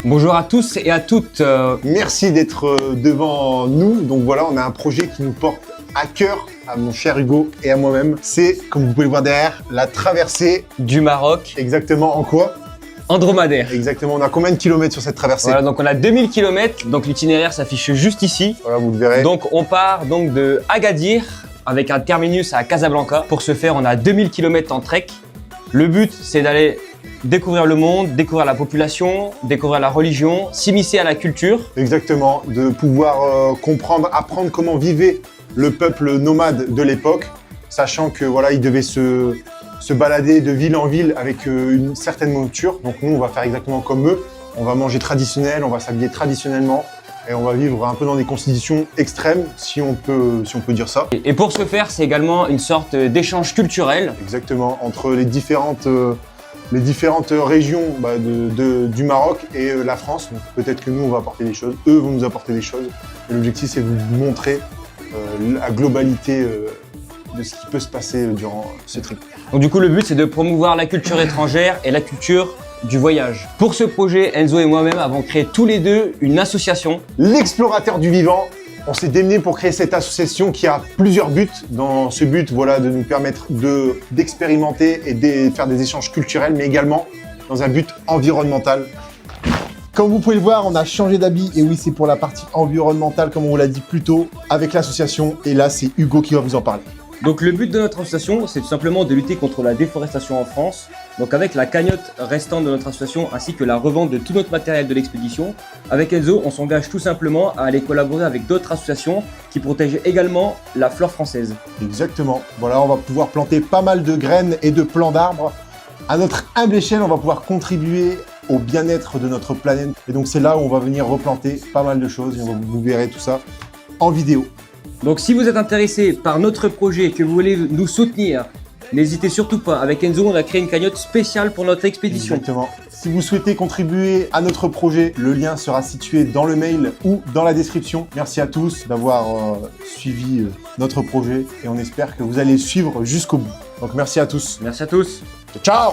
Bonjour à tous et à toutes. Merci d'être devant nous. Donc voilà, on a un projet qui nous porte à cœur, à mon cher Hugo et à moi-même. C'est, comme vous pouvez le voir derrière, la traversée Du Maroc. Exactement en quoi? En dromadaire. Exactement, on a combien de kilomètres sur cette traversée? Voilà, donc on a 2000 km, donc l'itinéraire s'affiche juste ici. Voilà, vous le verrez. Donc on part donc de Agadir avec un terminus à Casablanca. Pour ce faire, on a 2000 km en trek. Le but, c'est d'aller découvrir le monde, découvrir la population, découvrir la religion, s'immiscer à la culture. Exactement, de pouvoir comprendre, apprendre comment vivait le peuple nomade de l'époque, sachant que voilà, il devait se balader de ville en ville avec une certaine monture. Donc nous, on va faire exactement comme eux. On va manger traditionnel, on va s'habiller traditionnellement et on va vivre un peu dans des conditions extrêmes, si on peut dire ça. Et pour ce faire, c'est également une sorte d'échange culturel. Exactement, entre les différentes régions du Maroc et la France. Donc peut-être que nous, on va apporter des choses, eux vont nous apporter des choses. Et l'objectif, c'est de vous montrer la globalité de ce qui peut se passer durant ce trip. Donc du coup, le but, c'est de promouvoir la culture étrangère et la culture du voyage. Pour ce projet, Enzo et moi-même avons créé tous les deux une association. L'Explorateur du Vivant. On s'est démené pour créer cette association qui a plusieurs buts. Dans ce but, voilà, de nous permettre d'expérimenter et de faire des échanges culturels, mais également dans un but environnemental. Comme vous pouvez le voir, on a changé d'habit. Et oui, c'est pour la partie environnementale, comme on vous l'a dit plus tôt, avec l'association. Et là, c'est Hugo qui va vous en parler. Donc le but de notre association, c'est tout simplement de lutter contre la déforestation en France. Donc avec la cagnotte restante de notre association ainsi que la revente de tout notre matériel de l'expédition, avec Enzo, on s'engage tout simplement à aller collaborer avec d'autres associations qui protègent également la flore française. Exactement. Voilà, on va pouvoir planter pas mal de graines et de plants d'arbres. À notre humble échelle, on va pouvoir contribuer au bien-être de notre planète. Et donc c'est là où on va venir replanter pas mal de choses et vous verrez tout ça en vidéo. Donc si vous êtes intéressé par notre projet et que vous voulez nous soutenir, n'hésitez surtout pas. Avec Enzo, on a créé une cagnotte spéciale pour notre expédition. Exactement. Si vous souhaitez contribuer à notre projet, le lien sera situé dans le mail ou dans la description. Merci à tous d'avoir suivi notre projet et on espère que vous allez suivre jusqu'au bout. Donc merci à tous. Merci à tous. Ciao.